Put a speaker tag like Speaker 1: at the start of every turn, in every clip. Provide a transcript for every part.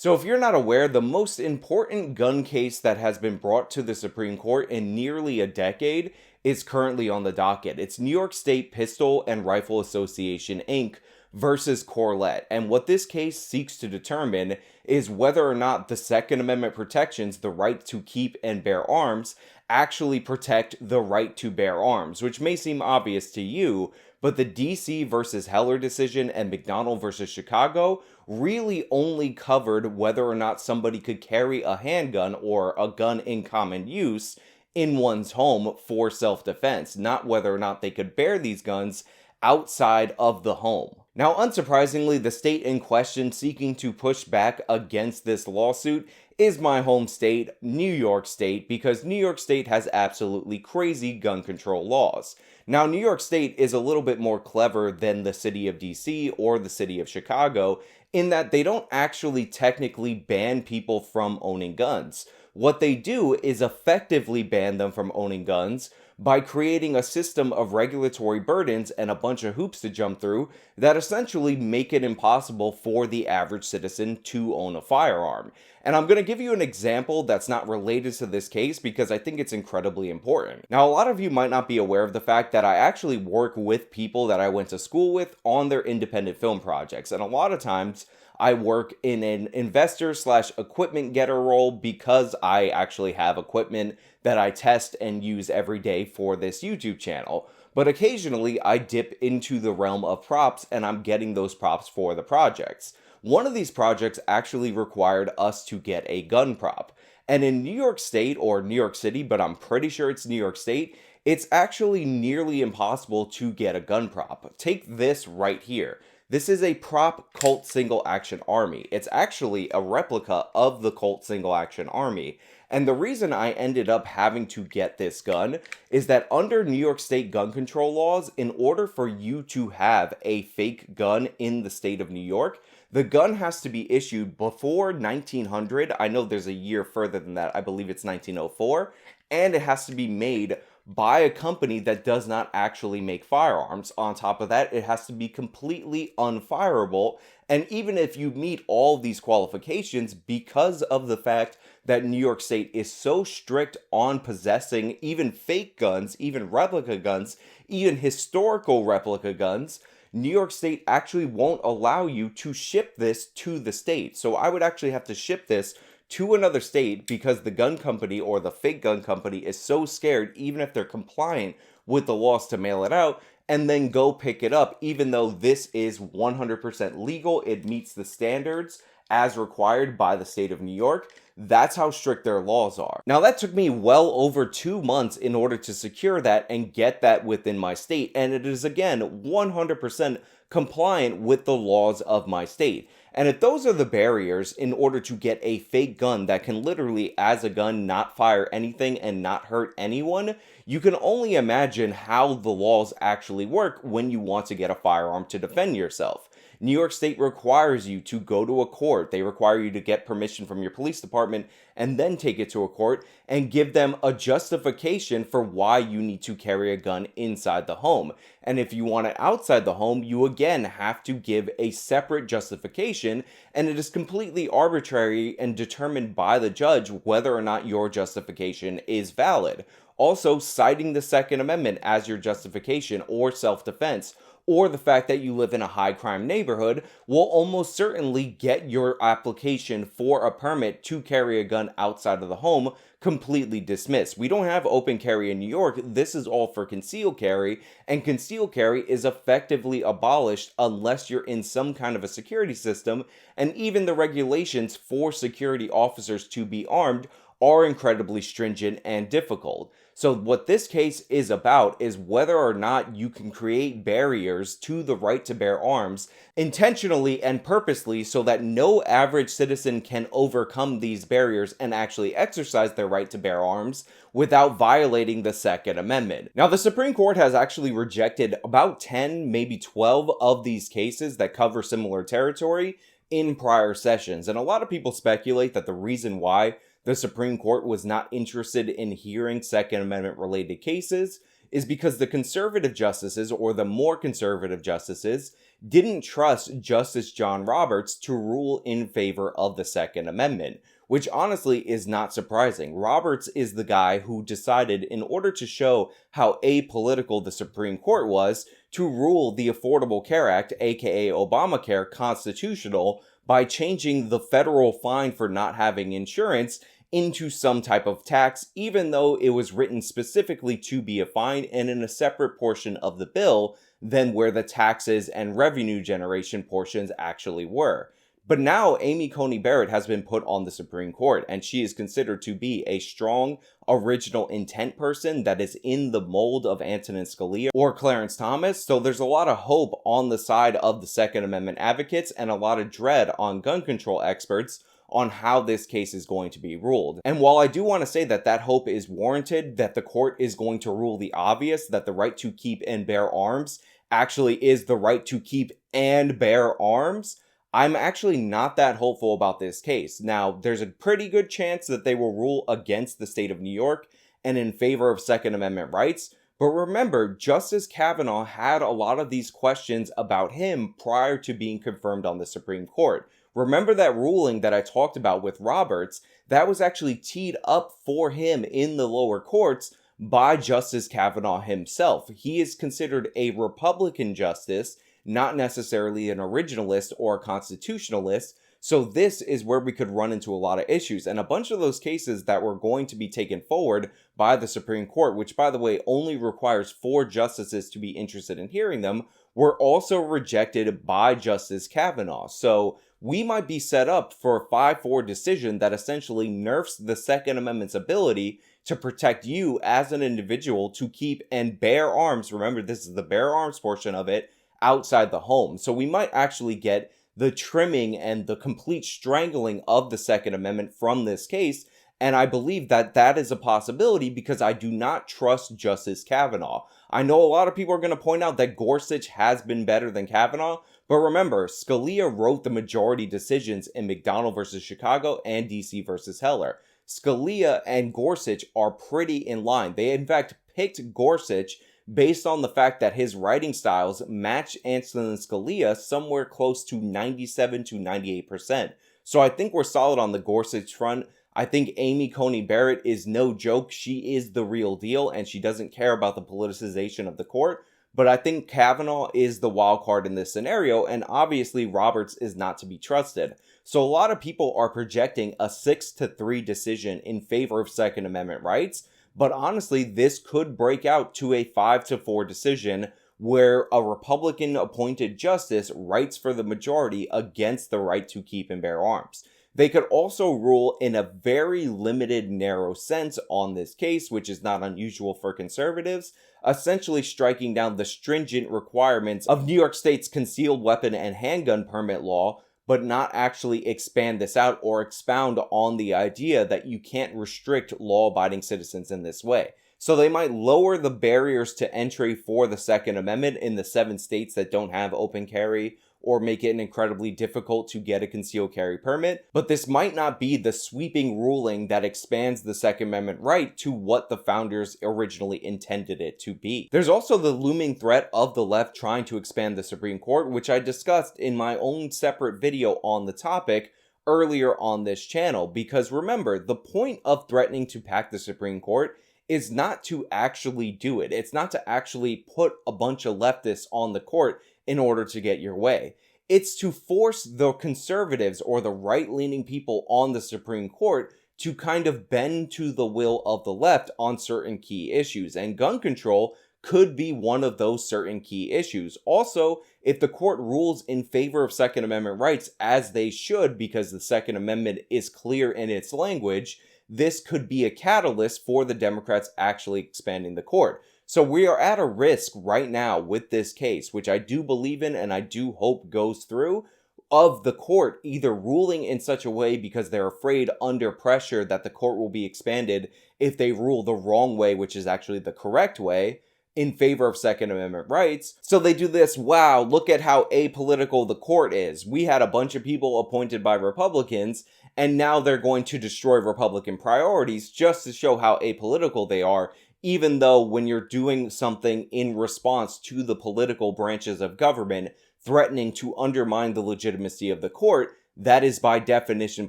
Speaker 1: So, if you're not aware, the most important gun case that has been brought to the Supreme Court in nearly a decade is currently on the docket. It's New York State Pistol and Rifle Association, Inc. versus Corlett. And what this case seeks to determine is whether or not the Second Amendment protections, the right to keep and bear arms, actually protect the right to bear arms, which may seem obvious to you, but the DC versus Heller decision and McDonald versus Chicago really only covered whether or not somebody could carry a handgun or a gun in common use in one's home for self-defense, not whether or not they could bear these guns outside of the home. Now, unsurprisingly, the state in question seeking to push back against this lawsuit is my home state, New York State, because New York State has absolutely crazy gun control laws. Now, New York State is a little bit more clever than the city of DC or the city of Chicago in that they don't actually technically ban people from owning guns. What they do is effectively ban them from owning guns by creating a system of regulatory burdens and a bunch of hoops to jump through that essentially make it impossible for the average citizen to own a firearm. And I'm going to give you an example that's not related to this case because I think it's incredibly important. Now, a lot of you might not be aware of the fact that I actually work with people that I went to school with on their independent film projects. And a lot of times I work in an investor slash equipment getter role because I actually have equipment that I test and use every day for this YouTube channel. But occasionally I dip into the realm of props and I'm getting those props for the projects. One of these projects actually required us to get a gun prop. And in New York State or New York City, but I'm pretty sure it's New York State, it's actually nearly impossible to get a gun prop. Take this right here. This is a prop Colt Single Action Army. It's actually a replica of the Colt Single Action Army. And the reason I ended up having to get this gun is that under New York State gun control laws, in order for you to have a fake gun in the state of New York, the gun has to be issued before 1900. I know there's a year further than that. I believe it's 1904. And it has to be made by a company that does not actually make firearms. On top of that, it has to be completely unfireable. And even if you meet all these qualifications, because of the fact that New York State is so strict on possessing even fake guns, even replica guns, even historical replica guns, New York State actually won't allow you to ship this to the state. So I would actually have to ship this to another state because the gun company or the fake gun company is so scared, even if they're compliant with the laws, to mail it out and then go pick it up, even though this is 100% legal. It meets the standards as required by the state of New York. That's how strict their laws are. Now, that took me well over 2 months in order to secure that and get that within my state. And it is, again, 100% compliant with the laws of my state. And if those are the barriers in order to get a fake gun that can literally, as a gun, not fire anything and not hurt anyone, you can only imagine how the laws actually work when you want to get a firearm to defend yourself. New York State requires you to go to a court. They require you to get permission from your police department and then take it to a court and give them a justification for why you need to carry a gun inside the home. And if you want it outside the home, you again have to give a separate justification, and it is completely arbitrary and determined by the judge whether or not your justification is valid. Also, citing the Second Amendment as your justification or self-defense, or the fact that you live in a high crime neighborhood, will almost certainly get your application for a permit to carry a gun outside of the home completely dismissed. We don't have open carry in New York. This is all for concealed carry, and concealed carry is effectively abolished unless you're in some kind of a security system, and even the regulations for security officers to be armed are incredibly stringent and difficult. So what this case is about is whether or not you can create barriers to the right to bear arms intentionally and purposely so that no average citizen can overcome these barriers and actually exercise their right to bear arms without violating the Second Amendment. Now, the Supreme Court has actually rejected about 10, maybe 12 of these cases that cover similar territory in prior sessions. And a lot of people speculate that the reason why the Supreme Court was not interested in hearing Second Amendment related cases is because the conservative justices, or the more conservative justices, didn't trust Justice John Roberts to rule in favor of the Second Amendment, which honestly is not surprising. Roberts is the guy who decided, in order to show how apolitical the Supreme Court was, to rule the Affordable Care Act, aka Obamacare, constitutional by changing the federal fine for not having insurance into some type of tax, even though it was written specifically to be a fine and in a separate portion of the bill than where the taxes and revenue generation portions actually were. But now Amy Coney Barrett has been put on the Supreme Court, and she is considered to be a strong original intent person that is in the mold of Antonin Scalia or Clarence Thomas. So there's a lot of hope on the side of the Second Amendment advocates and a lot of dread on gun control experts on how this case is going to be ruled. And while I do want to say that that hope is warranted, that the court is going to rule the obvious, that the right to keep and bear arms actually is the right to keep and bear arms, I'm actually not that hopeful about this case. Now, there's a pretty good chance that they will rule against the state of New York and in favor of Second Amendment rights. But remember, Justice Kavanaugh had a lot of these questions about him prior to being confirmed on the Supreme Court. Remember that ruling that I talked about with Roberts? That was actually teed up for him in the lower courts by Justice Kavanaugh himself. He is considered a Republican justice, not necessarily an originalist or a constitutionalist. So this is where we could run into a lot of issues. And a bunch of those cases that were going to be taken forward by the Supreme Court, which by the way only requires 4 justices to be interested in hearing them, were also rejected by Justice Kavanaugh. So we might be set up for a 5-4 decision that essentially nerfs the Second Amendment's ability to protect you as an individual to keep and bear arms. Remember, this is the bear arms portion of it, outside the home. So we might actually get the trimming and the complete strangling of the Second Amendment from this case. And I believe that that is a possibility because I do not trust Justice Kavanaugh. I know a lot of people are going to point out that Gorsuch has been better than Kavanaugh, but remember, Scalia wrote the majority decisions in McDonald versus Chicago and DC versus Heller. Scalia and Gorsuch are pretty in line. They in fact picked Gorsuch based on the fact that his writing styles match Antonin Scalia somewhere close to 97 to 98%. So I think we're solid on the Gorsuch front. I think Amy Coney Barrett is no joke. She is the real deal, and she doesn't care about the politicization of the court. But I think Kavanaugh is the wild card in this scenario, and obviously Roberts is not to be trusted. So a lot of people are projecting a 6-3 decision in favor of Second Amendment rights, but honestly, this could break out to a 5-4 decision where a Republican-appointed justice writes for the majority against the right to keep and bear arms. They could also rule in a very limited, narrow sense on this case, which is not unusual for conservatives, essentially striking down the stringent requirements of New York State's concealed weapon and handgun permit law, but not actually expand this out or expound on the idea that you can't restrict law-abiding citizens in this way. So they might lower the barriers to entry for the Second Amendment in the 7 states that don't have open carry, or make it incredibly difficult to get a concealed carry permit, but this might not be the sweeping ruling that expands the Second Amendment right to what the founders originally intended it to be. There's also the looming threat of the left trying to expand the Supreme Court, which I discussed in my own separate video on the topic earlier on this channel, because remember, the point of threatening to pack the Supreme Court is not to actually do it. It's not to actually put a bunch of leftists on the court in order to get your way. It's to force the conservatives or the right-leaning people on the Supreme Court to kind of bend to the will of the left on certain key issues. And gun control could be one of those certain key issues. Also, if the court rules in favor of Second Amendment rights, as they should, because the Second Amendment is clear in its language, this could be a catalyst for the Democrats actually expanding the court. So we are at a risk right now with this case, which I do believe in and I do hope goes through, of the court either ruling in such a way because they're afraid under pressure that the court will be expanded if they rule the wrong way, which is actually the correct way, in favor of Second Amendment rights. So they do this, wow, look at how apolitical the court is. We had a bunch of people appointed by Republicans, and now they're going to destroy Republican priorities just to show how apolitical they are even though when you're doing something in response to the political branches of government threatening to undermine the legitimacy of the court, that is by definition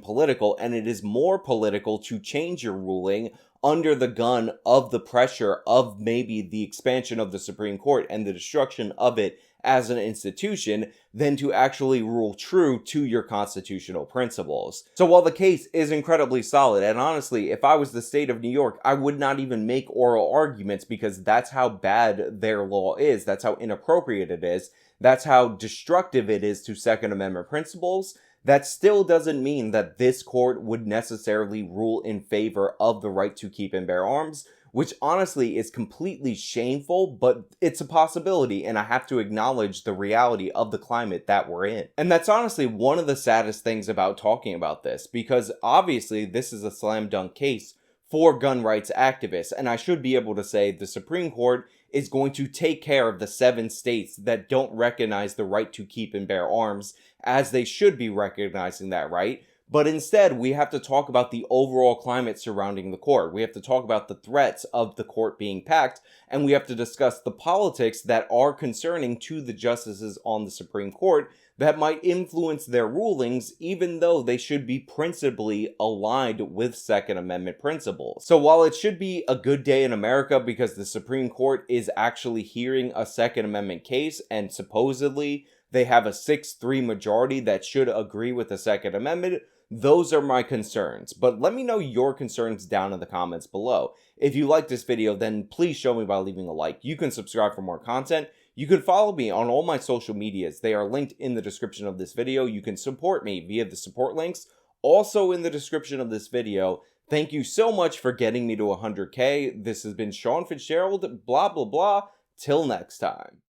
Speaker 1: political, and it is more political to change your ruling under the gun of the pressure of maybe the expansion of the Supreme Court and the destruction of it as an institution than to actually rule true to your constitutional principles. So while the case is incredibly solid, and honestly, if I was the state of New York, I would not even make oral arguments because that's how bad their law is, that's how inappropriate it is, that's how destructive it is to Second Amendment principles. That still doesn't mean that this court would necessarily rule in favor of the right to keep and bear arms, which honestly is completely shameful, but it's a possibility, and I have to acknowledge the reality of the climate that we're in. And that's honestly one of the saddest things about talking about this, because obviously this is a slam dunk case for gun rights activists, and I should be able to say the Supreme Court is going to take care of the 7 states that don't recognize the right to keep and bear arms as they should be recognizing that right. But instead, we have to talk about the overall climate surrounding the court. We have to talk about the threats of the court being packed, and we have to discuss the politics that are concerning to the justices on the Supreme Court that might influence their rulings, even though they should be principally aligned with Second Amendment principles. So while it should be a good day in America because the Supreme Court is actually hearing a Second Amendment case, and supposedly they have a 6-3 majority that should agree with the Second Amendment, those are my concerns. But let me know your concerns down in the comments below. If you like this video, then please show me by leaving a like. You can subscribe for more content. You can follow me on all my social medias. They are linked in the description of this video. You can support me via the support links, also in the description of this video. Thank you so much for getting me to 100K. This has been Sean Fitzgerald, blah, blah, blah. Till next time.